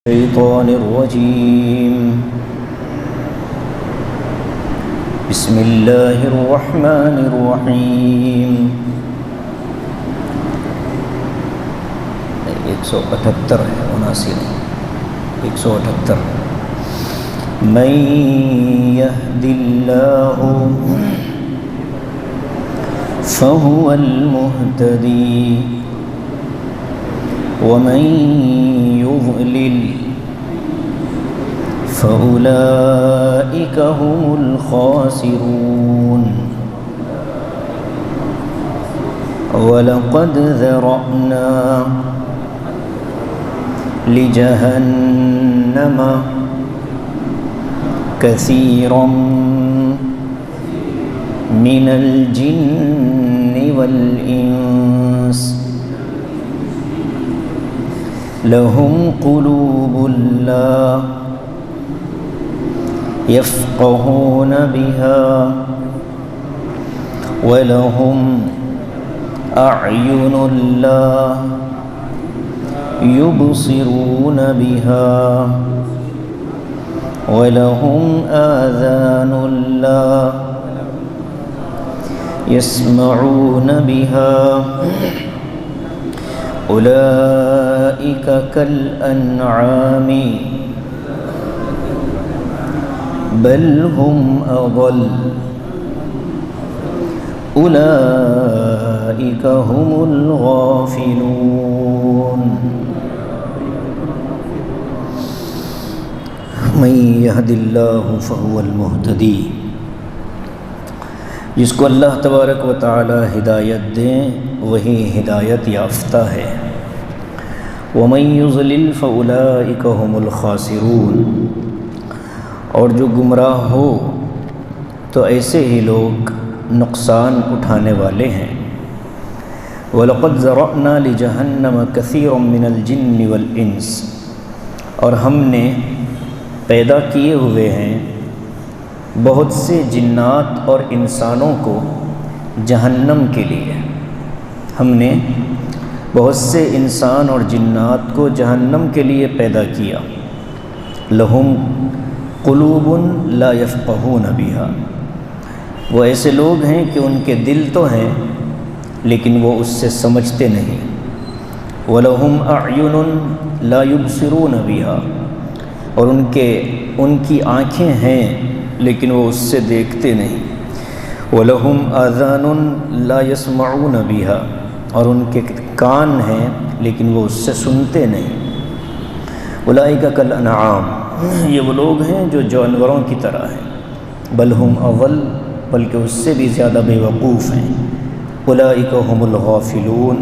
الشيطان الرجيم. بسم الله الرحمن الرحيم. 178 ہے 79 178. من يهد الله فهو المهتدي ومن يضلل فأولئك هم الخاسرون. ولقد ذرأنا لجهنم كثيرا من الجن والإنس لهم قلوب لا يفقهون بها ولهم أعين لا يبصرون بها ولهم آذان لا يسمعون بها أولئك كالأنعام بل هم أضل أولئك هم الغافلون. من يهد الله فهو المهتدي. جس کو اللہ تبارک و تعالی ہدایت دیں وہی ہدایت یافتہ ہے. وَمَن يُضْلِلْ فَأُولَئِكَ هُمُ الْخَاسِرُونَ. اور جو گمراہ ہو تو ایسے ہی لوگ نقصان اٹھانے والے ہیں. وَلَقَدْ ذَرَأْنَا لِجَهَنَّمَ كَثِيرًا مِنَ الْجِنِّ وَالْإِنسِ. اور ہم نے پیدا کیے ہوئے ہیں بہت سے جنات اور انسانوں کو جہنم کے لیے. ہم نے بہت سے انسان اور جنات کو جہنم کے لیے پیدا کیا. لہم قلوب لا یفقہون بہا. وہ ایسے لوگ ہیں کہ ان کے دل تو ہیں لیکن وہ اس سے سمجھتے نہیں. وَلَهُمْ أَعْيُنٌ لَا يُبْصِرُونَ بِهَا. اور ان کی آنکھیں ہیں لیکن وہ اس سے دیکھتے نہیں. وَلَهُمْ آذَانٌ لَا يَسْمَعُونَ بِهَا. اور ان کے کان ہیں لیکن وہ اس سے سنتے نہیں. اولئک کالانعام. یہ وہ لوگ ہیں جو جانوروں کی طرح ہیں. بل ہم اضل. بلکہ اس سے بھی زیادہ بے وقوف ہیں. اولئک هم الغافلون.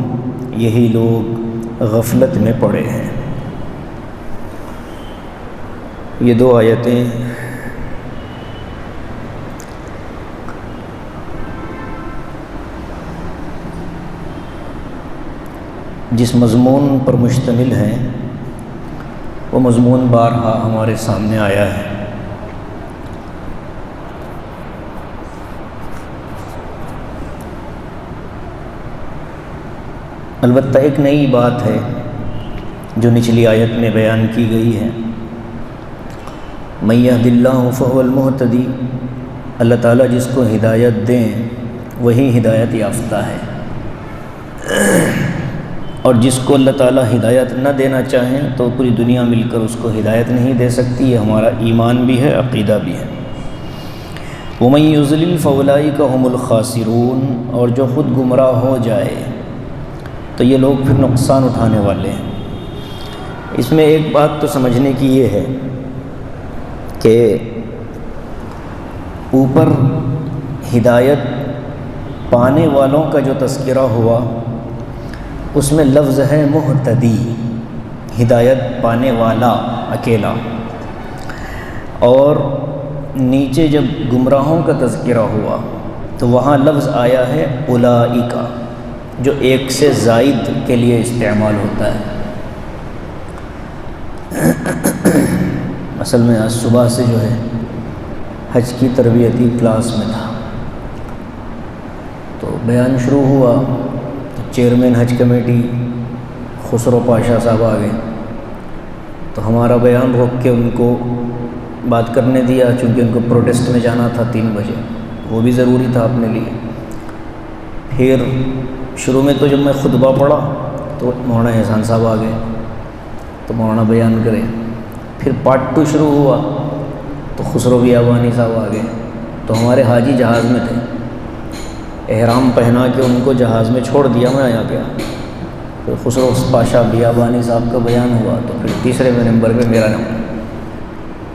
یہی لوگ غفلت میں پڑے ہیں. یہ دو آیتیں جس مضمون پر مشتمل ہیں وہ مضمون بارہا ہمارے سامنے آیا ہے. البتہ ایک نئی بات ہے جو نچلی آیت میں بیان کی گئی ہے. من یہد اللہ فہو المہتدی. اللہ تعالیٰ جس کو ہدایت دیں وہی ہدایت یافتہ ہے. اور جس کو اللہ تعالیٰ ہدایت نہ دینا چاہیں تو پوری دنیا مل کر اس کو ہدایت نہیں دے سکتی. یہ ہمارا ایمان بھی ہے، عقیدہ بھی ہے. وَمَن يُضْلِلْ فَأُولَئِكَ هُمُ الْخَاسِرُونَ. اور جو خود گمراہ ہو جائے تو یہ لوگ پھر نقصان اٹھانے والے ہیں. اس میں ایک بات تو سمجھنے کی یہ ہے کہ اوپر ہدایت پانے والوں کا جو تذکرہ ہوا اس میں لفظ ہے مہتدی، ہدایت پانے والا اکیلا. اور نیچے جب گمراہوں کا تذکرہ ہوا تو وہاں لفظ آیا ہے اولئک، جو ایک سے زائد کے لیے استعمال ہوتا ہے. اصل میں آج صبح سے جو ہے حج کی تربیتی کلاس میں تھا تو بیان شروع ہوا تو چیئرمین حج کمیٹی خسرو پاشا صاحب آ گئے تو ہمارا بیان روک کے ان کو بات کرنے دیا، چونکہ ان کو پروٹیسٹ میں جانا تھا 3 بجے، وہ بھی ضروری تھا اپنے لیے۔ پھر شروع میں تو جب میں خطبہ پڑھا تو مولانا احسان صاحب آ گئے تو مولانا بیان کرے۔ پھر پارٹ 2 شروع ہوا تو خسرو بیابانی صاحب آ گئے، تو ہمارے حاجی جہاز میں تھے، احرام پہنا کے ان کو جہاز میں چھوڑ دیا، میں آیا گیا۔ پھر خسرو پاشا بیابانی صاحب کا بیان ہوا تو پھر تیسرے نمبر پہ میرا نمبر۔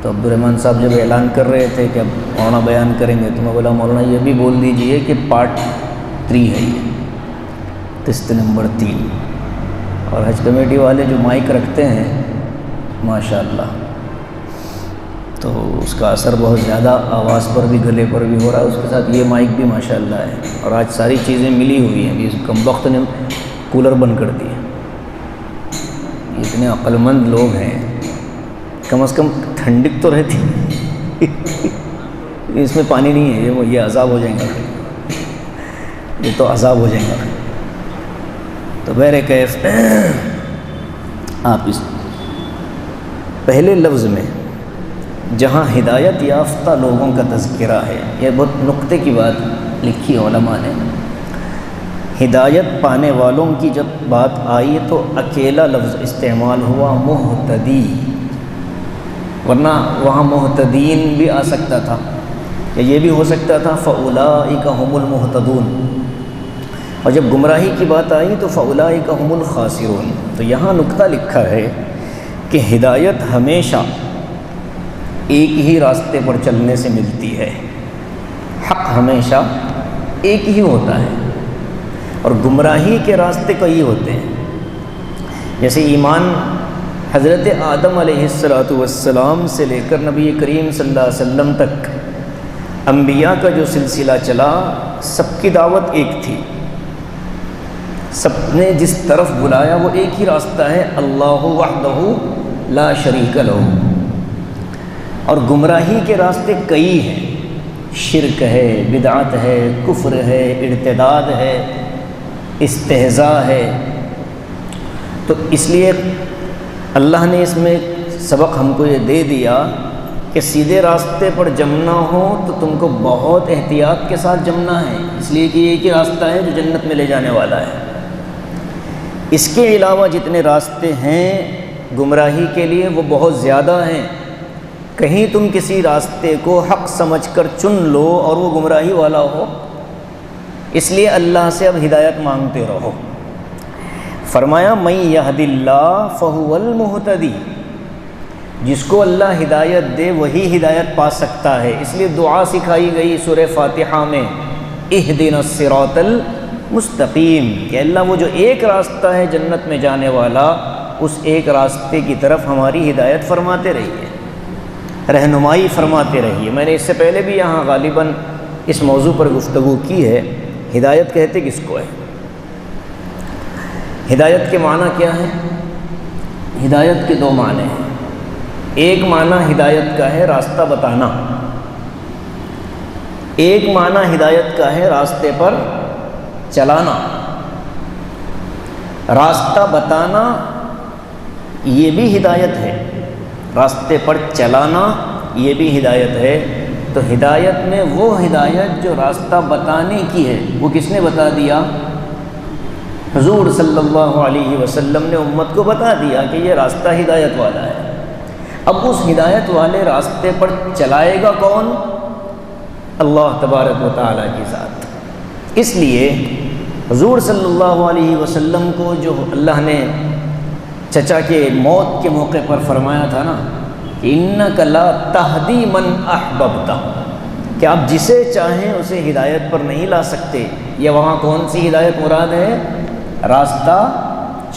تو عبدالرحمٰن صاحب جب اعلان کر رہے تھے کہ اب مولانا بیان کریں گے تو میں بولا مولانا یہ بھی بول دیجئے کہ پارٹ 3 ہے، یہ قسط نمبر 3۔ اور حج کمیٹی والے جو مائک رکھتے ہیں ماشاءاللہ، تو اس کا اثر بہت زیادہ آواز پر بھی، گلے پر بھی ہو رہا ہے، اس کے ساتھ یہ مائک بھی ماشاءاللہ ہے۔ اور آج ساری چیزیں ملی ہوئی ہیں، اس کمبخت نے کولر بند کر دیے۔ اتنے عقل مند لوگ ہیں، کم از کم ٹھنڈک تو رہتی۔ اس میں پانی نہیں ہے، یہ عذاب ہو جائیں گا، یہ تو عذاب ہو جائیں گا۔ تو بہرکیف آپ اس پہلے لفظ میں جہاں ہدایت یافتہ لوگوں کا تذکرہ ہے، یہ بہت نقطے کی بات لکھی علماء نے۔ ہدایت پانے والوں کی جب بات آئی تو اکیلا لفظ استعمال ہوا مہتدی، ورنہ وہاں مہتدین بھی آ سکتا تھا، یا یہ بھی ہو سکتا تھا فَأُولَئِكَ هُمُ الْمُهْتَدُونَ، اور جب گمراہی کی بات آئی تو فَأُولَئِكَ هُمُ الْخَاسِرُونَ۔ تو یہاں نقطہ لکھا ہے کہ ہدایت ہمیشہ ایک ہی راستے پر چلنے سے ملتی ہے، حق ہمیشہ ایک ہی ہوتا ہے، اور گمراہی کے راستے کئی ہوتے ہیں۔ جیسے ایمان حضرت آدم علیہ السلام سے لے کر نبی کریم صلی اللہ علیہ وسلم تک انبیاء کا جو سلسلہ چلا، سب کی دعوت ایک تھی، سب نے جس طرف بلایا وہ ایک ہی راستہ ہے، اللہ وحدہ لا شریک لہ۔ اور گمراہی کے راستے کئی ہیں، شرک ہے، بدعت ہے، کفر ہے، ارتداد ہے، استہزاء ہے۔ تو اس لیے اللہ نے اس میں سبق ہم کو یہ دے دیا کہ سیدھے راستے پر جمنا ہو تو تم کو بہت احتیاط کے ساتھ جمنا ہے، اس لیے کہ یہ ایک ہی راستہ ہے جو جنت میں لے جانے والا ہے۔ اس کے علاوہ جتنے راستے ہیں گمراہی کے لیے وہ بہت زیادہ ہیں، کہیں تم کسی راستے کو حق سمجھ کر چن لو اور وہ گمراہی والا ہو، اس لیے اللہ سے اب ہدایت مانگتے رہو۔ فرمایا من یہد اللہ فہو المہتدی، جس کو اللہ ہدایت دے وہی ہدایت پا سکتا ہے، اس لیے دعا سکھائی گئی سورہ فاتحہ میں اہدنا الصراط المستقیم، کہ اللہ وہ جو ایک راستہ ہے جنت میں جانے والا، اس ایک راستے کی طرف ہماری ہدایت فرماتے رہیے، رہنمائی فرماتے رہیے۔ میں نے اس سے پہلے بھی یہاں غالباً اس موضوع پر گفتگو کی ہے، ہدایت کہتے کس کو ہے؟ ہدایت کے معنی کیا ہے؟ ہدایت کے 2 معنی ہیں۔ ایک معنی ہدایت کا ہے راستہ بتانا، ایک معنی ہدایت کا ہے راستے پر چلانا۔ راستہ بتانا یہ بھی ہدایت ہے، راستے پر چلانا یہ بھی ہدایت ہے۔ تو ہدایت میں وہ ہدایت جو راستہ بتانے کی ہے، وہ کس نے بتا دیا؟ حضور صلی اللہ علیہ وسلم نے امت کو بتا دیا کہ یہ راستہ ہدایت والا ہے۔ اب اس ہدایت والے راستے پر چلائے گا کون؟ اللہ تبارک و تعالیٰ کی ذات۔ اس لیے حضور صلی اللہ علیہ وسلم کو جو اللہ نے چچا کے موت کے موقع پر فرمایا تھا نا کہ انک لا تہدی من احببت، کہ آپ جسے چاہیں اسے ہدایت پر نہیں لا سکتے، یہ وہاں کون سی ہدایت مراد ہے؟ راستہ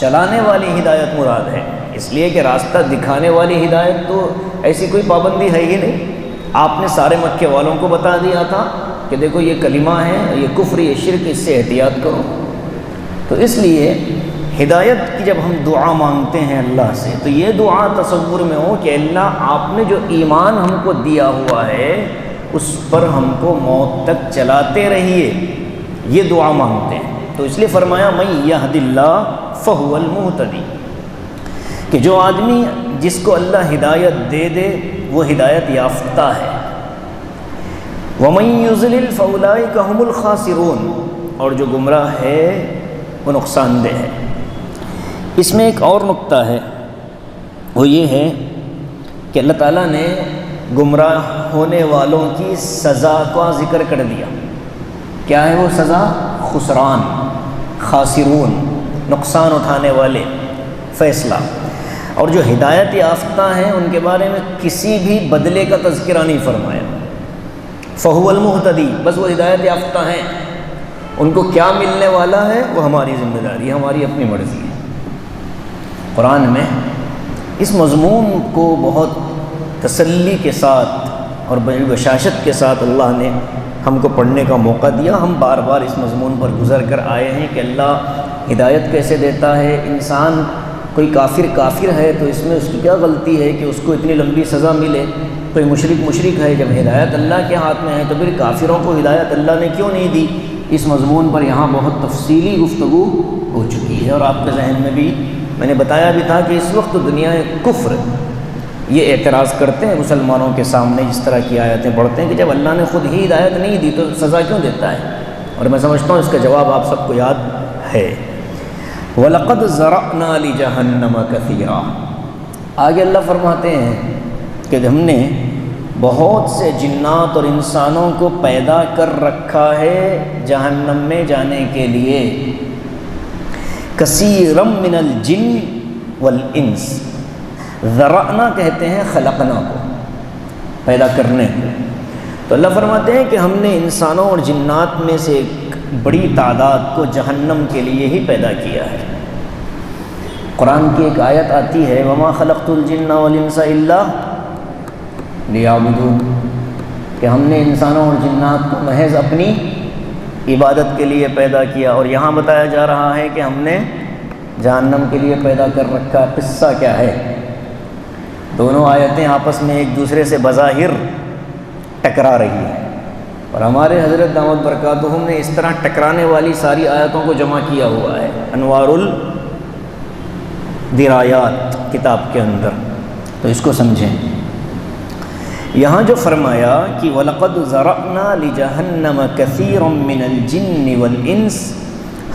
چلانے والی ہدایت مراد ہے، اس لیے کہ راستہ دکھانے والی ہدایت تو ایسی کوئی پابندی ہے ہی نہیں۔ آپ نے سارے مکے والوں کو بتا دیا تھا کہ دیکھو یہ کلمہ ہے، یہ کفر، یہ شرک، اس سے احتیاط کرو۔ تو اس لیے ہدایت کی جب ہم دعا مانگتے ہیں اللہ سے تو یہ دعا تصور میں ہو کہ اللہ آپ نے جو ایمان ہم کو دیا ہوا ہے اس پر ہم کو موت تک چلاتے رہیے، یہ دعا مانگتے ہیں۔ تو اس لیے فرمایا من یہد اللہ فہو المہتدی۔ کہ جو آدمی جس کو اللہ ہدایت دے دے وہ ہدایت یافتہ ہے۔ وَمَن يُضْلِلْ فَأُولَٰئِكَ هُمُ الْخَاسِرُونَ، اور جو گمراہ ہے وہ نقصان دہ ہے۔ اس میں ایک اور نقطہ ہے، وہ یہ ہے کہ اللہ تعالیٰ نے گمراہ ہونے والوں کی سزا کا ذکر کر دیا۔ کیا ہے وہ سزا؟ خسران، خاسرون، نقصان اٹھانے والے، فیصلہ۔ اور جو ہدایت یافتہ ہیں ان کے بارے میں کسی بھی بدلے کا تذکرہ نہیں فرمایا۔ فَهُوَ الْمُهْتَدِي، بس وہ ہدایت یافتہ ہیں، ان کو کیا ملنے والا ہے وہ ہماری ذمہ داری ہے، ہماری اپنی مرضی ہے۔ قرآن میں اس مضمون کو بہت تسلی کے ساتھ اور بڑی بشاشت کے ساتھ اللہ نے ہم کو پڑھنے کا موقع دیا۔ ہم بار بار اس مضمون پر گزر کر آئے ہیں کہ اللہ ہدایت کیسے دیتا ہے۔ انسان کوئی کافر ہے تو اس میں اس کی کیا غلطی ہے کہ اس کو اتنی لمبی سزا ملے؟ کوئی مشرک ہے، جب ہدایت اللہ کے ہاتھ میں ہے تو پھر کافروں کو ہدایت اللہ نے کیوں نہیں دی؟ اس مضمون پر یہاں بہت تفصیلی گفتگو ہو چکی ہے، اور آپ کے ذہن میں بھی میں نے بتایا بھی تھا کہ اس وقت دنیا کفر یہ اعتراض کرتے ہیں مسلمانوں کے سامنے، جس طرح کی آیتیں پڑھتے ہیں کہ جب اللہ نے خود ہی ہدایت نہیں دی تو سزا کیوں دیتا ہے؟ اور میں سمجھتا ہوں اس کا جواب آپ سب کو یاد ہے۔ وَلَقَدْ زَرَعْنَا لِجَهَنَّمَ كَثِيرًا، آگے اللہ فرماتے ہیں کہ ہم نے بہت سے جنات اور انسانوں کو پیدا کر رکھا ہے جہنم میں جانے کے لیے۔ کثیرا من الجن والانس، ذرعنا کہتے ہیں خلقنا کو، پیدا کرنے کو۔ تو اللہ فرماتے ہیں کہ ہم نے انسانوں اور جنات میں سے ایک بڑی تعداد کو جہنم کے لیے ہی پیدا کیا ہے۔ قرآن کی ایک آیت آتی ہے وما خلقت الجن والانس الا لیعبدون، کہ ہم نے انسانوں اور جنات کو محض اپنی عبادت کے لیے پیدا کیا۔ اور یہاں بتایا جا رہا ہے کہ ہم نے جہنم کے لیے پیدا کر رکھا۔ قصہ کیا ہے؟ دونوں آیتیں آپس میں ایک دوسرے سے بظاہر ٹکرا رہی ہیں، اور ہمارے حضرت دامت برکاتہم نے اس طرح ٹکرانے والی ساری آیتوں کو جمع کیا ہوا ہے انوار الدرایات کتاب کے اندر، تو اس کو سمجھیں۔ یہاں جو فرمایا کہ وَلَقَدْ زَرَعْنَا لِجَهَنَّمَ كَثِيرًا مِّنَ الْجِنِّ وَالْإِنسِ،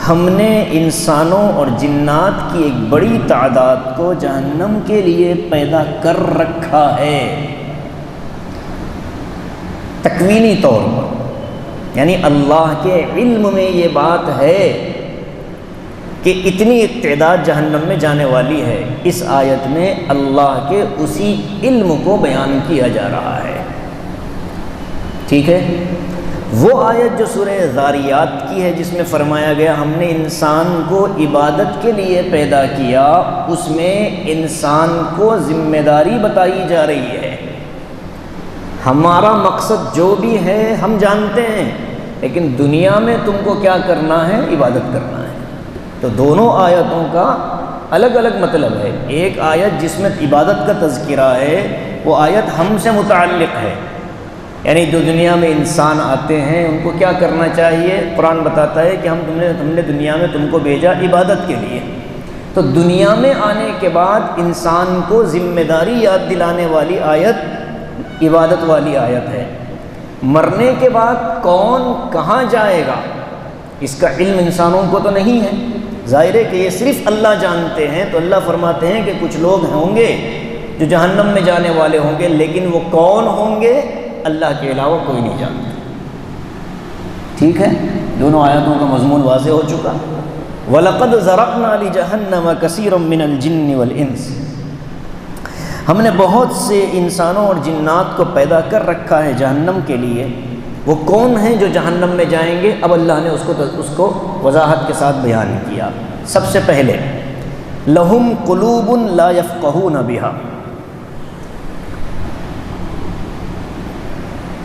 ہم نے انسانوں اور جنات کی ایک بڑی تعداد کو جہنم کے لیے پیدا کر رکھا ہے۔ تکوینی طور پر، یعنی اللہ کے علم میں یہ بات ہے کہ اتنی تعداد جہنم میں جانے والی ہے۔ اس آیت میں اللہ کے اسی علم کو بیان کیا جا رہا ہے، ٹھیک ہے؟ وہ آیت جو سورہ ذاریات کی ہے جس میں فرمایا گیا ہم نے انسان کو عبادت کے لیے پیدا کیا، اس میں انسان کو ذمہ داری بتائی جا رہی ہے۔ ہمارا مقصد جو بھی ہے ہم جانتے ہیں، لیکن دنیا میں تم کو کیا کرنا ہے؟ عبادت کرنا ہے۔ تو دونوں آیتوں کا الگ الگ مطلب ہے۔ ایک آیت جس میں عبادت کا تذکرہ ہے وہ آیت ہم سے متعلق ہے، یعنی جو دنیا میں انسان آتے ہیں ان کو کیا کرنا چاہیے؟ قرآن بتاتا ہے کہ ہم نے دنیا میں تم کو بھیجا عبادت کے لیے۔ تو دنیا میں آنے کے بعد انسان کو ذمہ داری یاد دلانے والی آیت عبادت والی آیت ہے۔ مرنے کے بعد کون کہاں جائے گا اس کا علم انسانوں کو تو نہیں ہے، ظاہر ہے کہ یہ صرف اللہ جانتے ہیں۔ تو اللہ فرماتے ہیں کہ کچھ لوگ ہوں گے جو جہنم میں جانے والے ہوں گے، لیکن وہ کون ہوں گے اللہ کے علاوہ کوئی نہیں جانتا، ٹھیک ہے؟ دونوں آیتوں کا مضمون واضح ہو چکا۔ وَلَقَدْ زَرَعْنَا لِجَهَنَّمَ كَثِيرًا مِّنَ الْجِنِّ وَالْإِنسِ، ہم نے بہت سے انسانوں اور جنات کو پیدا کر رکھا ہے جہنم کے لیے۔ وہ کون ہیں جو جہنم میں جائیں گے؟ اب اللہ نے اس کو وضاحت کے ساتھ بیان کیا۔ سب سے پہلے لَهُمْ قُلُوبٌ لَا يَفْقَهُونَ بِهَا،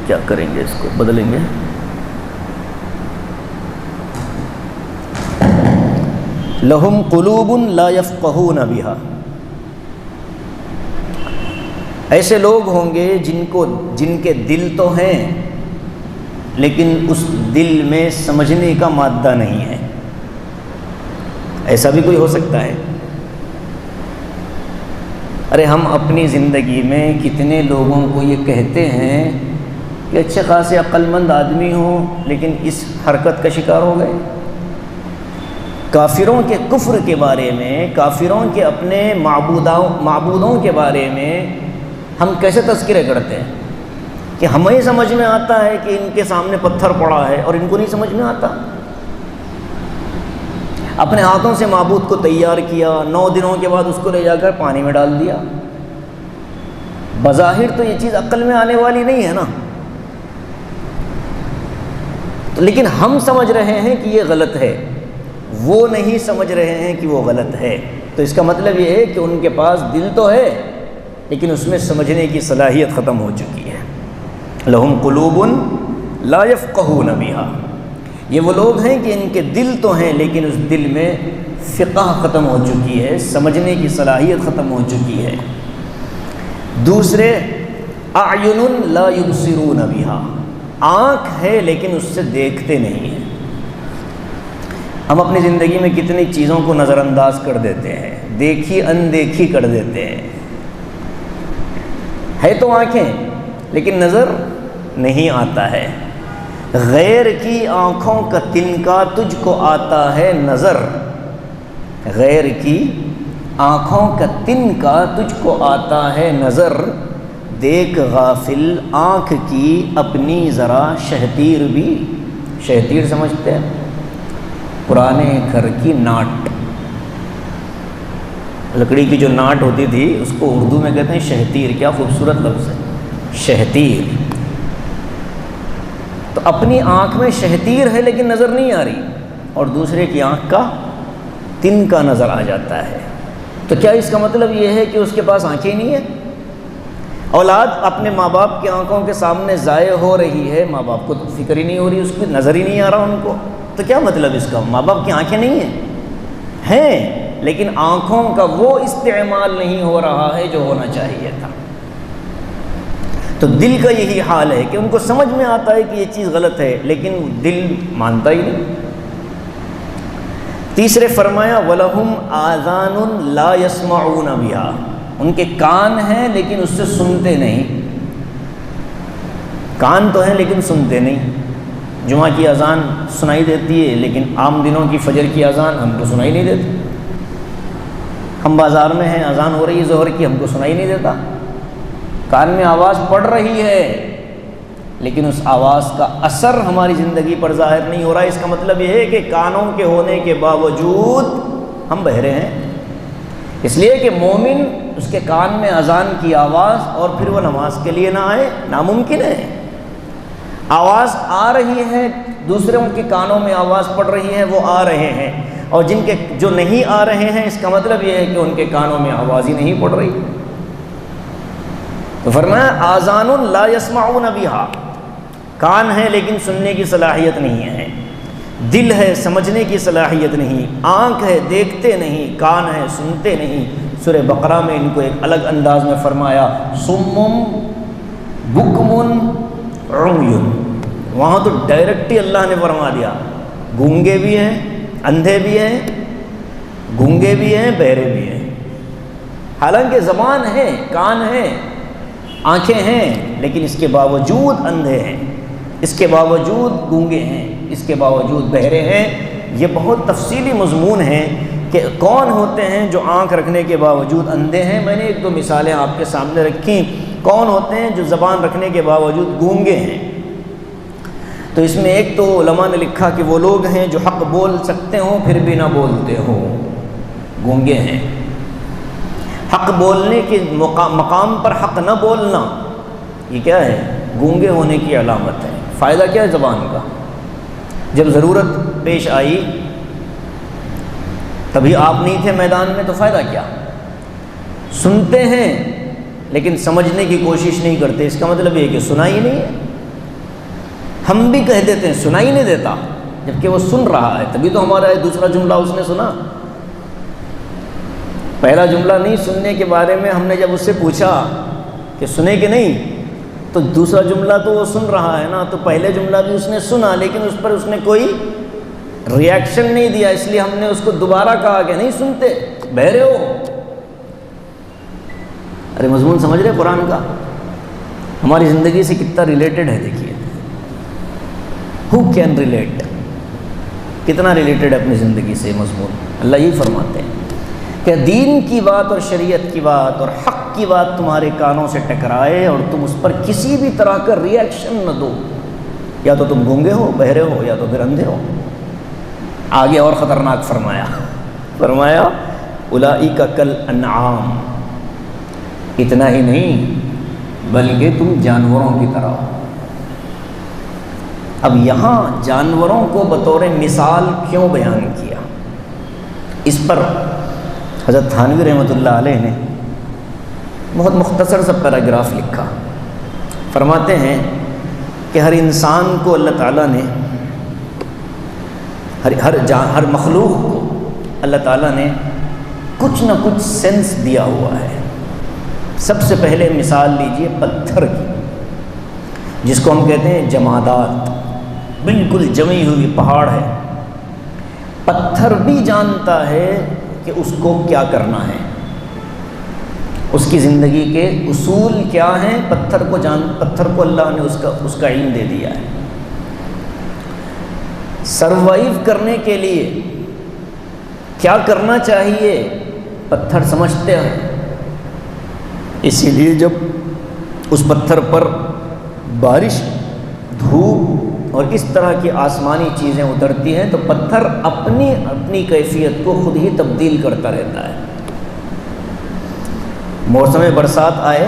کیا کریں گے؟ اس کو بدلیں گے۔ لَهُمْ قُلُوبٌ لَا يَفْقَهُونَ بِهَا، ایسے لوگ ہوں گے جن کے دل تو ہیں لیکن اس دل میں سمجھنے کا مادہ نہیں ہے۔ ایسا بھی کوئی ہو سکتا ہے ارے ہم اپنی زندگی میں کتنے لوگوں کو یہ کہتے ہیں کہ اچھے خاصے عقل مند آدمی ہوں لیکن اس حرکت کا شکار ہو گئے۔ کافروں کے کفر کے بارے میں، کافروں کے اپنے معبودوں کے بارے میں ہم کیسے تذکرے کرتے ہیں کہ ہمیں سمجھ میں آتا ہے کہ ان کے سامنے پتھر پڑا ہے اور ان کو نہیں سمجھ میں آتا۔ اپنے ہاتھوں سے معبود کو تیار کیا، 9 دنوں کے بعد اس کو لے جا کر پانی میں ڈال دیا۔ بظاہر تو یہ چیز عقل میں آنے والی نہیں ہے نا، لیکن ہم سمجھ رہے ہیں کہ یہ غلط ہے، وہ نہیں سمجھ رہے ہیں کہ وہ غلط ہے۔ تو اس کا مطلب یہ ہے کہ ان کے پاس دل تو ہے لیکن اس میں سمجھنے کی صلاحیت ختم ہو چکی ہے۔ لہم قلوب لا یفقہون بہا، یہ وہ لوگ ہیں کہ ان کے دل تو ہیں لیکن اس دل میں فقہ ختم ہو چکی ہے، سمجھنے کی صلاحیت ختم ہو چکی ہے۔ دوسرے اعین لا یبصرون بہا، آنکھ ہے لیکن اس سے دیکھتے نہیں ہیں۔ ہم اپنی زندگی میں کتنی چیزوں کو نظر انداز کر دیتے ہیں، دیکھی اندیکھی کر دیتے ہیں۔ ہے تو آنکھیں لیکن نظر نہیں آتا ہے۔ غیر کی آنکھوں کا تنکا تجھ کو آتا ہے نظر، غیر کی آنکھوں کا تنکا تجھ کو آتا ہے نظر، دیکھ غافل آنکھ کی اپنی ذرا شہتیر بھی۔ شہتیر سمجھتے ہیں؟ پرانے گھر کی ناٹ، لکڑی کی جو ناٹ ہوتی تھی اس کو اردو میں کہتے ہیں شہتیر۔ کیا خوبصورت لفظ ہے شہتیر۔ تو اپنی آنکھ میں شہتیر ہے لیکن نظر نہیں آ رہی، اور دوسرے کی آنکھ کا تنکا نظر آ جاتا ہے۔ تو کیا اس کا مطلب یہ ہے کہ اس کے پاس آنکھیں نہیں ہیں؟ اولاد اپنے ماں باپ کی آنکھوں کے سامنے ضائع ہو رہی ہے، ماں باپ کو تو فکر ہی نہیں ہو رہی، اس کی نظر ہی نہیں آ رہا ان کو۔ تو کیا مطلب اس کا؟ ماں باپ کی آنکھیں نہیں ہیں لیکن آنکھوں کا وہ استعمال نہیں ہو رہا ہے جو ہونا چاہیے تھا۔ تو دل کا یہی حال ہے کہ ان کو سمجھ میں آتا ہے کہ یہ چیز غلط ہے لیکن دل مانتا ہی نہیں۔ تیسرے فرمایا وَلَهُمْ آذَانٌ لَا يَسْمَعُونَ بِهَا، ان کے کان ہیں لیکن اس سے سنتے نہیں۔ کان تو ہیں لیکن سنتے نہیں۔ جمعہ کی اذان سنائی دیتی ہے لیکن عام دنوں کی فجر کی اذان ہم کو سنائی نہیں دیتی۔ ہم بازار میں ہیں، اذان ہو رہی ہے ظہر کی، ہم کو سنائی نہیں دیتا۔ کان میں آواز پڑ رہی ہے لیکن اس آواز کا اثر ہماری زندگی پر ظاہر نہیں ہو رہا ہے۔ اس کا مطلب یہ ہے کہ کانوں کے ہونے کے باوجود ہم بہرے ہیں، اس لیے کہ مومن اس کے کان میں اذان کی آواز اور پھر وہ نماز کے لیے نہ آئے ناممکن ہے۔ آواز آ رہی ہے، دوسروں کے کانوں میں آواز پڑ رہی ہے، وہ آ رہے ہیں، اور جن کے جو نہیں آ رہے ہیں اس کا مطلب یہ ہے کہ ان کے کانوں میں آواز ہی نہیں پڑ رہی۔ تو فرمایا آذان لا یسمعون بہا، کان ہے لیکن سننے کی صلاحیت نہیں ہے، دل ہے سمجھنے کی صلاحیت نہیں، آنکھ ہے دیکھتے نہیں، کان ہے سنتے نہیں۔ سورہ بقرہ میں ان کو ایک الگ انداز میں فرمایا صم بکم عمی، وہاں تو ڈائریکٹ ہی اللہ نے فرما دیا گونگے بھی ہیں، اندھے بھی ہیں، گونگے بھی ہیں، بہرے بھی ہیں۔ حالانکہ زبان ہے، کان ہے، آنکھیں ہیں، لیکن اس کے باوجود اندھے ہیں، اس کے باوجود گونگے ہیں، اس کے باوجود بہرے ہیں۔ یہ بہت تفصیلی مضمون ہے کہ کون ہوتے ہیں جو آنکھ رکھنے کے باوجود اندھے ہیں۔ میں نے 1-2 مثالیں آپ کے سامنے رکھیں، کون ہوتے ہیں جو زبان رکھنے کے باوجود گونگے ہیں۔ تو اس میں ایک تو علماء نے لکھا کہ وہ لوگ ہیں جو حق بول سکتے ہوں پھر بھی نہ بولتے ہوں، گونگے ہیں۔ حق بولنے کے مقام پر حق نہ بولنا، یہ کیا ہے؟ گونگے ہونے کی علامت ہے۔ فائدہ کیا ہے زبان کا؟ جب ضرورت پیش آئی تبھی آپ نہیں تھے میدان میں تو فائدہ کیا؟ سنتے ہیں لیکن سمجھنے کی کوشش نہیں کرتے، اس کا مطلب یہ کہ سنا ہی نہیں ہے۔ ہم بھی کہہ دیتے ہیں سنا ہی نہیں دیتا، جبکہ وہ سن رہا ہے، تبھی تو ہمارا دوسرا جملہ اس نے سنا۔ پہلا جملہ نہیں سننے کے بارے میں ہم نے جب اس سے پوچھا کہ سنے کہ نہیں، تو دوسرا جملہ تو وہ سن رہا ہے نا، تو پہلے جملہ بھی اس نے سنا لیکن اس پر اس نے کوئی ری ایکشن نہیں دیا، اس لیے ہم نے اس کو دوبارہ کہا کہ نہیں سنتے، بہرے ہو۔ ارے مضمون سمجھ رہے قرآن کا؟ ہماری زندگی سے کتنا ریلیٹڈ ہے دیکھیے. ہو کین ریلیٹ، کتنا ریلیٹڈ ہے اپنی زندگی سے مضمون. اللہ یہی فرماتے ہیں کہ دین کی بات اور شریعت کی بات اور حق کی بات تمہارے کانوں سے ٹکرائے اور تم اس پر کسی بھی طرح کا ریئیکشن نہ دو، یا تو تم گونگے ہو، بہرے ہو، یا تو پھر اندھے ہو. آگے اور خطرناک فرمایا اولئک کالانعام، اتنا ہی نہیں بلکہ تم جانوروں کی طرح ہو. اب یہاں جانوروں کو بطور مثال کیوں بیان کیا؟ اس پر حضرت تھانوی رحمۃ اللہ علیہ نے بہت مختصر سا پیراگراف لکھا. فرماتے ہیں کہ ہر انسان کو اللہ تعالیٰ نے، ہر مخلوق کو اللہ تعالیٰ نے کچھ نہ کچھ سینس دیا ہوا ہے. سب سے پہلے مثال لیجئے پتھر کی، جس کو ہم کہتے ہیں جمادات، بالکل جمی ہوئی پہاڑ ہے. پتھر بھی جانتا ہے کہ اس کو کیا کرنا ہے، اس کی زندگی کے اصول کیا ہیں. پتھر کو اللہ نے اس کا علم دے دیا ہے. سروائیو کرنے کے لیے کیا کرنا چاہیے پتھر سمجھتے ہیں. اسی لیے جب اس پتھر پر بارش، دھوپ اور اس طرح کی آسمانی چیزیں اترتی ہیں تو پتھر اپنی کیفیت کو خود ہی تبدیل کرتا رہتا ہے. موسم برسات آئے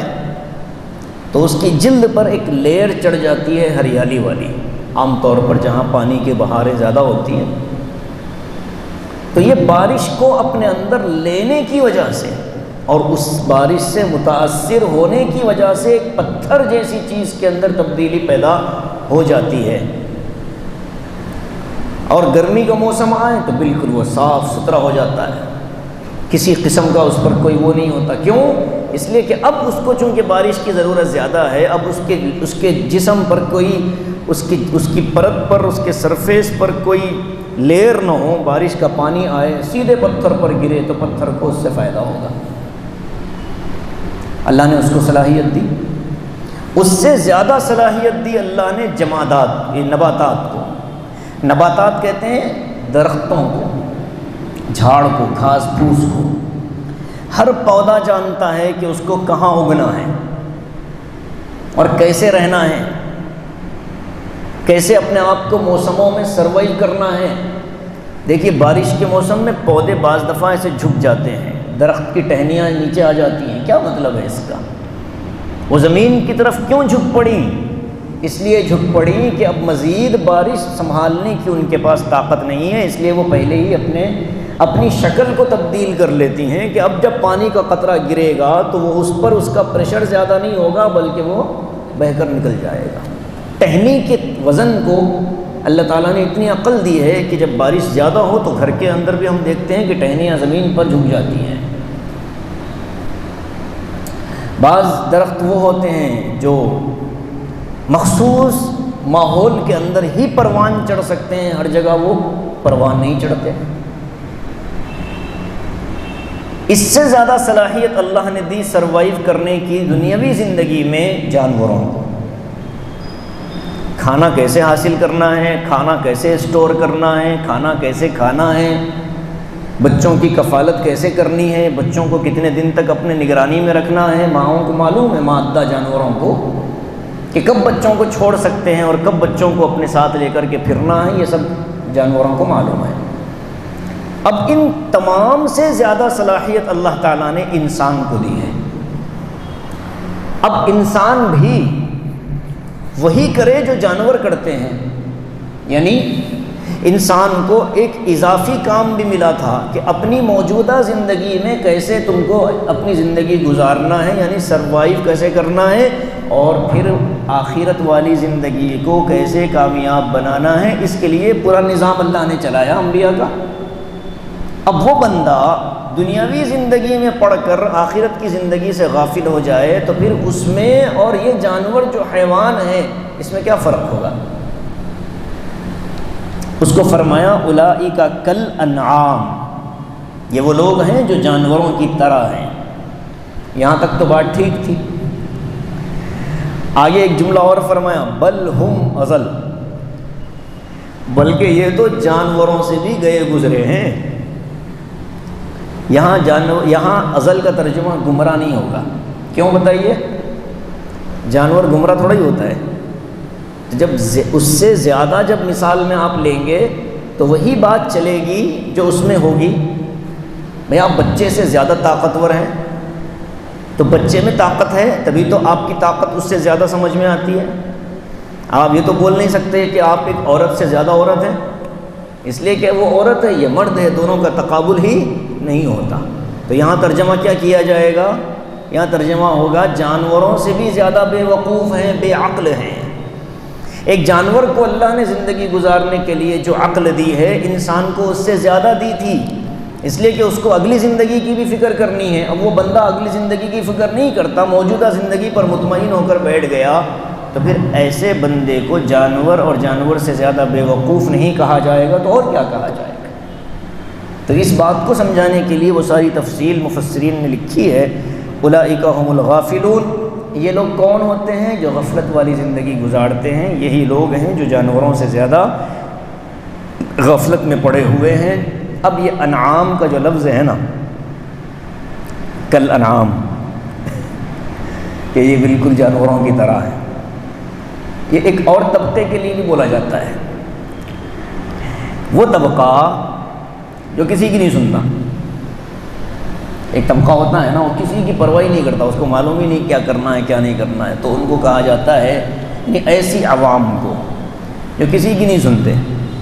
تو اس کی جلد پر ایک لیئر چڑھ جاتی ہے ہریالی والی. عام طور پر جہاں پانی کی بہاریں زیادہ ہوتی ہیں تو یہ بارش کو اپنے اندر لینے کی وجہ سے اور اس بارش سے متاثر ہونے کی وجہ سے ایک پتھر جیسی چیز کے اندر تبدیلی پیدا ہو جاتی ہے. اور گرمی کا موسم آئے تو بالکل وہ صاف ستھرا ہو جاتا ہے، کسی قسم کا اس پر کوئی وہ نہیں ہوتا. کیوں؟ اس لیے کہ اب اس کو چونکہ بارش کی ضرورت زیادہ ہے، اب اس کے جسم پر کوئی اس کی پرت پر، اس کے سرفیس پر کوئی لیئر نہ ہو. بارش کا پانی آئے سیدھے پتھر پر گرے تو پتھر کو اس سے فائدہ ہوگا. اللہ نے اس کو صلاحیت دی. اس سے زیادہ صلاحیت دی اللہ نے جمادات، یہ نباتات کو. نباتات کہتے ہیں درختوں کو، جھاڑ کو، گھاس پھوس کو. ہر پودا جانتا ہے کہ اس کو کہاں اگنا ہے اور کیسے رہنا ہے، کیسے اپنے آپ کو موسموں میں سروائیو کرنا ہے. دیکھیے بارش کے موسم میں پودے بعض دفعہ ایسے جھک جاتے ہیں، درخت کی ٹہنیاں نیچے آ جاتی ہیں. کیا مطلب ہے اس کا؟ وہ زمین کی طرف کیوں جھک پڑی؟ اس لیے جھک پڑی کہ اب مزید بارش سنبھالنے کی ان کے پاس طاقت نہیں ہے. اس لیے وہ پہلے ہی اپنی شکل کو تبدیل کر لیتی ہیں کہ اب جب پانی کا قطرہ گرے گا تو وہ اس پر اس کا پریشر زیادہ نہیں ہوگا بلکہ وہ بہہ کر نکل جائے گا. ٹہنی کے وزن کو اللہ تعالیٰ نے اتنی عقل دی ہے کہ جب بارش زیادہ ہو تو گھر کے اندر بھی ہم دیکھتے ہیں کہ ٹہنیاں زمین پر جھک جاتی ہیں. بعض درخت وہ ہوتے ہیں جو مخصوص ماحول کے اندر ہی پروان چڑھ سکتے ہیں، ہر جگہ وہ پروان نہیں چڑھتے. اس سے زیادہ صلاحیت اللہ نے دی سروائیو کرنے کی دنیاوی زندگی میں جانوروں کو. کھانا کیسے حاصل کرنا ہے، کھانا کیسے اسٹور کرنا ہے، کھانا کیسے کھانا ہے، بچوں کی کفالت کیسے کرنی ہے، بچوں کو کتنے دن تک اپنے نگرانی میں رکھنا ہے. ماؤں کو معلوم ہے، مادہ جانوروں کو، کہ کب بچوں کو چھوڑ سکتے ہیں اور کب بچوں کو اپنے ساتھ لے کر کے پھرنا ہے. یہ سب جانوروں کو معلوم ہے. اب ان تمام سے زیادہ صلاحیت اللہ تعالیٰ نے انسان کو دی ہے. اب انسان بھی وہی کرے جو جانور کرتے ہیں، یعنی انسان کو ایک اضافی کام بھی ملا تھا کہ اپنی موجودہ زندگی میں کیسے تم کو اپنی زندگی گزارنا ہے، یعنی سروائیو کیسے کرنا ہے، اور پھر آخرت والی زندگی کو کیسے کامیاب بنانا ہے. اس کے لیے پورا نظام اللہ نے چلایا انبیاء کا. اب وہ بندہ دنیاوی زندگی میں پڑھ کر آخرت کی زندگی سے غافل ہو جائے تو پھر اس میں اور یہ جانور جو حیوان ہے اس میں کیا فرق ہوگا؟ اس کو فرمایا اولئک کالانعام، یہ وہ لوگ ہیں جو جانوروں کی طرح ہیں. یہاں تک تو بات ٹھیک تھی. آگے ایک جملہ اور فرمایا بل ہم اضل، بلکہ یہ تو جانوروں سے بھی گئے گزرے ہیں. یہاں اضل کا ترجمہ گمراہ نہیں ہوگا. کیوں بتائیے؟ جانور گمراہ تھوڑا ہی ہوتا ہے. جب اس سے زیادہ جب مثال میں آپ لیں گے تو وہی بات چلے گی جو اس میں ہوگی. بھئی آپ بچے سے زیادہ طاقتور ہیں تو بچے میں طاقت ہے، تبھی تو آپ کی طاقت اس سے زیادہ سمجھ میں آتی ہے. آپ یہ تو بول نہیں سکتے کہ آپ ایک عورت سے زیادہ عورت ہیں، اس لیے کہ وہ عورت ہے یہ مرد ہے، دونوں کا تقابل ہی نہیں ہوتا. تو یہاں ترجمہ کیا کیا جائے گا؟ یہاں ترجمہ ہوگا جانوروں سے بھی زیادہ بے وقوف ہیں، بے عقل ہیں. ایک جانور کو اللہ نے زندگی گزارنے کے لیے جو عقل دی ہے، انسان کو اس سے زیادہ دی تھی، اس لیے کہ اس کو اگلی زندگی کی بھی فکر کرنی ہے. اب وہ بندہ اگلی زندگی کی فکر نہیں کرتا، موجودہ زندگی پر مطمئن ہو کر بیٹھ گیا، تو پھر ایسے بندے کو جانور اور جانور سے زیادہ بے وقوف نہیں کہا جائے گا تو اور کیا کہا جائے گا؟ تو اس بات کو سمجھانے کے لیے وہ ساری تفصیل مفسرین نے لکھی ہے. اولئک هم الغافلون، یہ لوگ کون ہوتے ہیں؟ جو غفلت والی زندگی گزارتے ہیں. یہی لوگ ہیں جو جانوروں سے زیادہ غفلت میں پڑے ہوئے ہیں. اب یہ انعام کا جو لفظ ہے نا، کل انعام، کہ یہ بالکل جانوروں کی طرح ہے، یہ ایک اور طبقے کے لیے بھی بولا جاتا ہے. وہ طبقہ جو کسی کی نہیں سنتا. ایک طبقہ ہوتا ہے نا، وہ کسی کی پرواہ نہیں کرتا، اس کو معلوم ہی نہیں کیا کرنا ہے کیا نہیں کرنا ہے. تو ان کو کہا جاتا ہے، یعنی ایسی عوام کو جو کسی کی نہیں سنتے،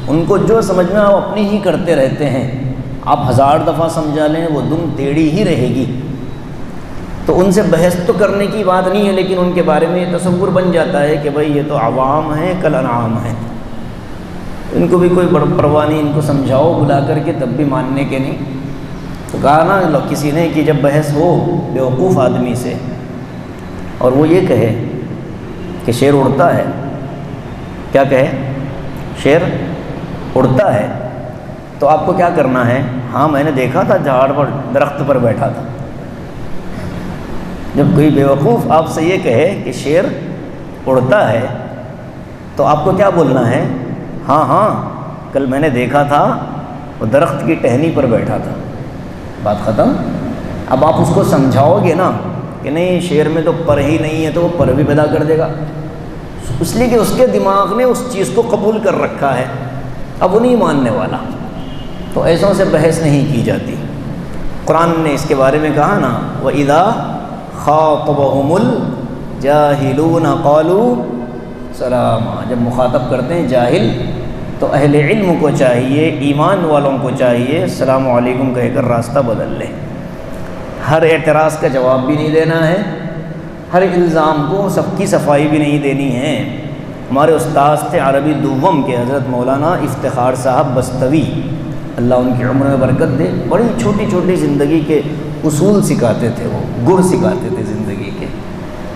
ان کو جو سمجھ میں آپ اپنی ہی کرتے رہتے ہیں. آپ 1000 دفعہ سمجھا لیں وہ دم ٹیڑھی ہی رہے گی. تو ان سے بحث تو کرنے کی بات نہیں ہے، لیکن ان کے بارے میں یہ تصور بن جاتا ہے کہ بھئی یہ تو عوام ہیں، کل انعام ہیں، ان کو بھی کوئی پرواہ نہیں، ان کو سمجھاؤ بلا کر کے تب بھی ماننے کے نہیں. تو کہا نا کسی نے کہ جب بحث ہو بیوقوف آدمی سے اور وہ یہ کہے کہ شیر اڑتا ہے، کیا کہے؟ شیر اڑتا ہے، تو آپ کو کیا کرنا ہے؟ ہاں میں نے دیکھا تھا جھاڑ پر، درخت پر بیٹھا تھا. جب کوئی بیوقوف آپ سے یہ کہے کہ شیر اڑتا ہے تو آپ کو کیا بولنا ہے؟ ہاں ہاں کل میں نے دیکھا تھا وہ درخت کی ٹہنی پر بیٹھا تھا. بات ختم. اب آپ اس کو سمجھاؤ گے نا کہ نہیں شیر میں تو پر ہی نہیں ہے، تو وہ پر بھی پیدا کر دے گا، اس لیے کہ اس کے دماغ نے اس چیز کو قبول کر رکھا ہے، اب وہ نہیں ماننے والا. تو ایسوں سے بحث نہیں کی جاتی. قرآن نے اس کے بارے میں کہا نا، وَإِذَا خَاطَبَهُمُ الْجَاهِلُونَ قَالُوا سَلَامًا، جب مخاطب کرتے ہیں جاہل تو اہل علم کو چاہیے، ایمان والوں کو چاہیے السلام علیکم کہہ کر راستہ بدل لیں. ہر اعتراض کا جواب بھی نہیں دینا ہے، ہر الزام کو سب کی صفائی بھی نہیں دینی ہے. ہمارے استاذ تھے عربی دوم کے حضرت مولانا افتخار صاحب بستوی، اللہ ان کی عمر میں برکت دے. بڑی چھوٹی چھوٹی زندگی کے اصول سکھاتے تھے، وہ گڑ سکھاتے تھے زندگی کے.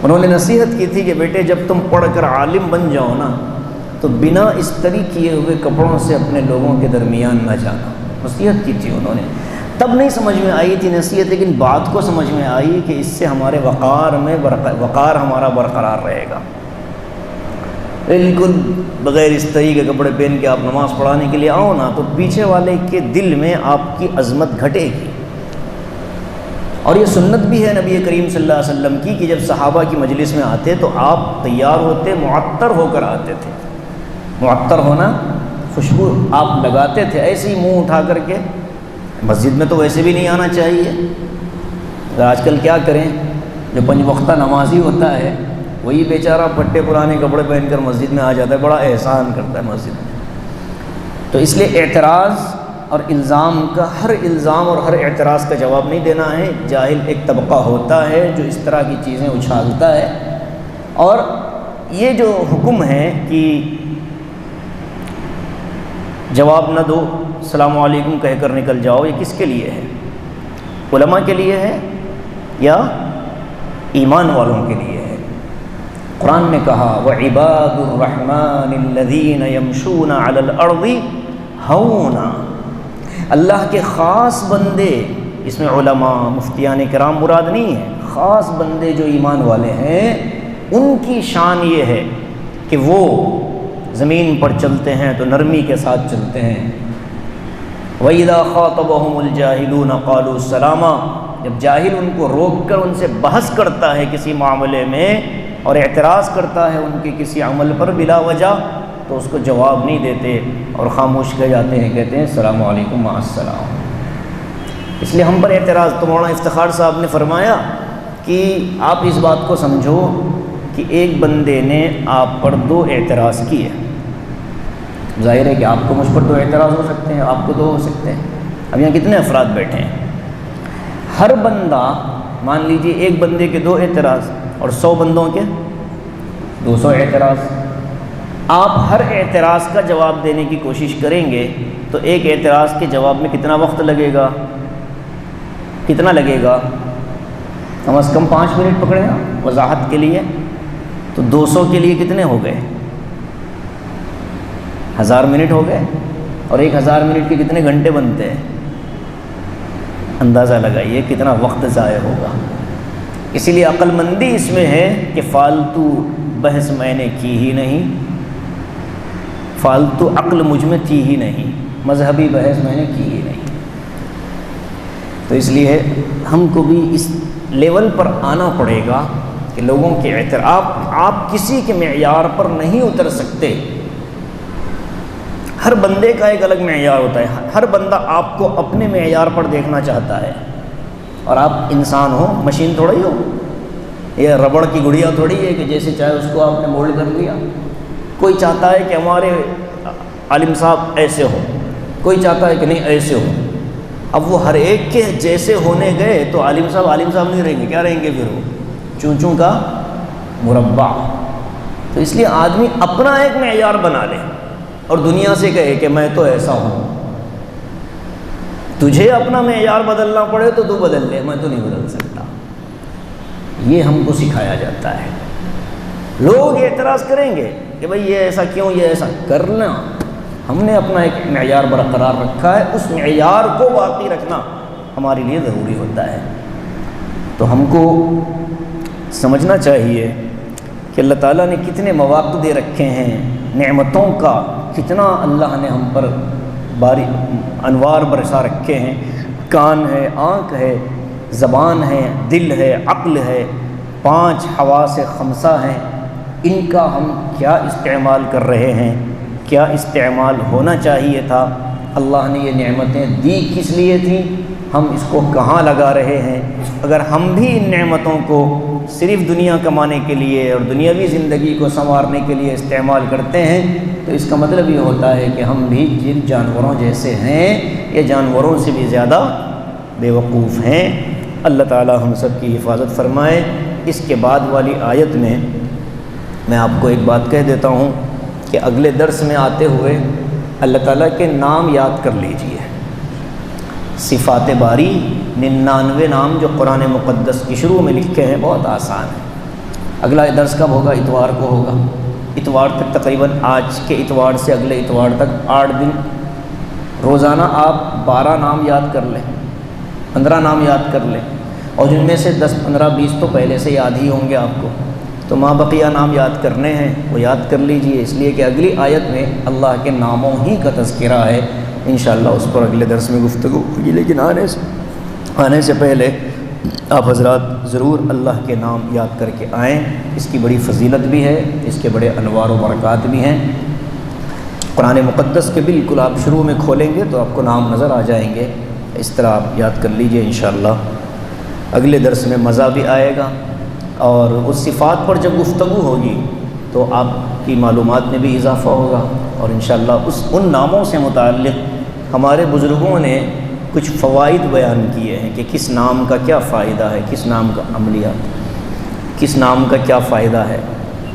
انہوں نے نصیحت کی تھی کہ بیٹے جب تم پڑھ کر عالم بن جاؤ نا تو بنا استری کیے ہوئے کپڑوں سے اپنے لوگوں کے درمیان نہ جانا. نصیحت کی تھی انہوں نے. تب نہیں سمجھ میں آئی تھی نصیحت، لیکن بات کو سمجھ میں آئی کہ اس سے ہمارے وقار ہمارا برقرار رہے گا. بالکل بغیر استری کے کپڑے پہن کے آپ نماز پڑھانے کے لیے آؤ نا تو پیچھے والے کے دل میں آپ کی عظمت گھٹے گی. اور یہ سنت بھی ہے نبی کریم صلی اللہ علیہ وسلم کی کہ جب صحابہ کی مجلس میں آتے تو آپ تیار ہوتے، معطر ہو کر آتے تھے. معطر ہونا، خوشبو آپ لگاتے تھے، ایسے ہی منہ اٹھا کر کے. مسجد میں تو ویسے بھی نہیں آنا چاہیے. آج کل کیا کریں، جو 5 وقتہ نمازی ہوتا ہے وہی بیچارہ پھٹے پرانے کپڑے پہن کر مسجد میں آ جاتا ہے، بڑا احسان کرتا ہے مسجد میں. تو اس لیے اعتراض اور الزام کا، ہر الزام اور ہر اعتراض کا جواب نہیں دینا ہے. جاہل ایک طبقہ ہوتا ہے جو اس طرح کی چیزیں اچھالتا ہے. اور یہ جو حکم ہے کہ جواب نہ دو، السلام علیکم کہہ کر نکل جاؤ، یہ کس کے لیے ہے؟ علماء کے لیے ہے یا ایمان والوں کے لیے ہے؟ قرآن نے کہا وَعِبَادُ الرَّحْمَنِ الَّذِينَ يَمْشُونَ عَلَى الْأَرْضِ هَوْنًا، اللہ کے خاص بندے، اس میں علماء مفتیان کرام مراد نہیں ہیں، خاص بندے جو ایمان والے ہیں ان کی شان یہ ہے کہ وہ زمین پر چلتے ہیں تو نرمی کے ساتھ چلتے ہیں۔ وَإِذَا خَاطَبَهُمُ الْجَاهِلُونَ قَالُوا سَلَامًا، جب جاہل ان کو روک کر ان سے بحث کرتا ہے کسی معاملے میں اور اعتراض کرتا ہے ان کے کسی عمل پر بلا وجہ، تو اس کو جواب نہیں دیتے اور خاموش کر جاتے ہیں، کہتے ہیں السلام علیکم مع السلام۔ اس لیے ہم پر اعتراض، تو مولانا افتخار صاحب نے فرمایا کہ آپ اس بات کو سمجھو کہ ایک بندے نے آپ پر 2 اعتراض کیے، ظاہر ہے کہ آپ کو مجھ پر 2 اعتراض ہو سکتے ہیں، آپ کو 2 ہو سکتے ہیں۔ اب یہاں کتنے افراد بیٹھے ہیں؟ ہر بندہ، مان لیجیے ایک بندے کے 2 اعتراض اور 100 بندوں کے 200 اعتراض۔ آپ ہر اعتراض کا جواب دینے کی کوشش کریں گے تو ایک اعتراض کے جواب میں کتنا وقت لگے گا؟ کتنا لگے گا؟ کم از کم 5 منٹ پکڑے نا وضاحت کے لیے، تو 200 کے لیے کتنے ہو گئے؟ 1000 منٹ ہو گئے، اور 1000 منٹ کے کتنے گھنٹے بنتے ہیں؟ اندازہ لگائیے کتنا وقت ضائع ہوگا۔ اسی لیے عقل مندی اس میں ہے کہ فالتو بحث میں نے کی ہی نہیں، فالتو عقل مجھ میں تھی ہی نہیں، مذہبی بحث میں نے کی ہی نہیں۔ تو اس لیے ہم کو بھی اس لیول پر آنا پڑے گا کہ لوگوں کے اعتراض، آپ کسی کے معیار پر نہیں اتر سکتے۔ ہر بندے کا ایک الگ معیار ہوتا ہے، ہر بندہ آپ کو اپنے معیار پر دیکھنا چاہتا ہے، اور آپ انسان ہو، مشین تھوڑا ہی ہو، یہ ربڑ کی گڑیا تھوڑی ہے کہ جیسے چاہے اس کو آپ نے مولڈ کر دیا۔ کوئی چاہتا ہے کہ ہمارے عالم صاحب ایسے ہو، کوئی چاہتا ہے کہ نہیں ایسے ہو۔ اب وہ ہر ایک کے جیسے ہونے گئے تو عالم صاحب نہیں رہیں گے، کیا رہیں گے پھر؟ وہ چون چون کا مربع۔ تو اس لیے آدمی اپنا ایک معیار بنا لے اور دنیا سے کہے کہ میں تو ایسا ہوں۔ تجھے اپنا معیار بدلنا پڑے تو تو بدل لے، میں تو نہیں بدل سکتا۔ یہ ہم کو سکھایا جاتا ہے۔ لوگ اعتراض کریں گے کہ بھئی یہ ایسا کیوں، یہ ایسا کرنا، ہم نے اپنا ایک معیار برقرار رکھا ہے، اس معیار کو باقی رکھنا ہمارے لیے ضروری ہوتا ہے۔ تو ہم کو سمجھنا چاہیے کہ اللہ تعالیٰ نے کتنے مواقع دے رکھے ہیں، نعمتوں کا کتنا اللہ نے ہم پر انوار برسا رکھے ہیں۔ کان ہے، آنکھ ہے، زبان ہے، دل ہے، عقل ہے، 5 حواس خمسہ ہیں۔ ان کا ہم کیا استعمال کر رہے ہیں؟ کیا استعمال ہونا چاہیے تھا؟ اللہ نے یہ نعمتیں دی کس لیے تھیں؟ ہم اس کو کہاں لگا رہے ہیں؟ اگر ہم بھی ان نعمتوں کو صرف دنیا کمانے کے لیے اور دنیاوی زندگی کو سنوارنے کے لیے استعمال کرتے ہیں تو اس کا مطلب یہ ہوتا ہے کہ ہم بھی جن جانوروں جیسے ہیں، یہ جانوروں سے بھی زیادہ بے وقوف ہیں۔ اللہ تعالی ہم سب کی حفاظت فرمائے۔ اس کے بعد والی آیت میں آپ کو ایک بات کہہ دیتا ہوں کہ اگلے درس میں آتے ہوئے اللہ تعالیٰ کے نام یاد کر لیجئے۔ صفات باری 99 نام جو قرآن مقدس کی شروع میں لکھے ہیں، بہت آسان ہے۔ اگلا درس کب ہوگا؟ اتوار کو ہوگا۔ اتوار تک تقریباً آج کے اتوار سے اگلے اتوار تک 8 دن روزانہ آپ 12 نام یاد کر لیں، 15 نام یاد کر لیں، اور جن میں سے 10 15 20 تو پہلے سے یاد ہی ہوں گے آپ کو، تو ماں بقیہ نام یاد کرنے ہیں وہ یاد کر لیجئے، اس لیے کہ اگلی آیت میں اللہ کے ناموں ہی کا تذکرہ ہے۔ انشاءاللہ اس پر اگلے درس میں گفتگو ہوگی، لیکن آنے سے پہلے آپ حضرات ضرور اللہ کے نام یاد کر کے آئیں۔ اس کی بڑی فضیلت بھی ہے، اس کے بڑے انوار و برکات بھی ہیں۔ قرآن مقدس کے بالکل آپ شروع میں کھولیں گے تو آپ کو نام نظر آ جائیں گے، اس طرح آپ یاد کر لیجئے۔ انشاءاللہ اگلے درس میں مزہ بھی آئے گا، اور اس صفات پر جب گفتگو ہوگی تو آپ کی معلومات میں بھی اضافہ ہوگا، اور انشاءاللہ ان ناموں سے متعلق ہمارے بزرگوں نے کچھ فوائد بیان کیے ہیں کہ کس نام کا کیا فائدہ ہے، کس نام کا عملیات، کس نام کا کیا فائدہ ہے۔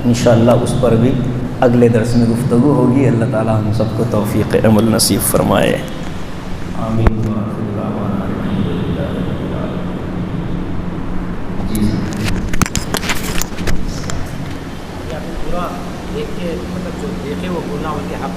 انشاءاللہ اس پر بھی اگلے درس میں گفتگو ہوگی۔ اللہ تعالی ہم سب کو توفیق عمل نصیب فرمائے، آمین۔ دیکھ کے مطلب جو دیکھے وہ گناہ ان کے حق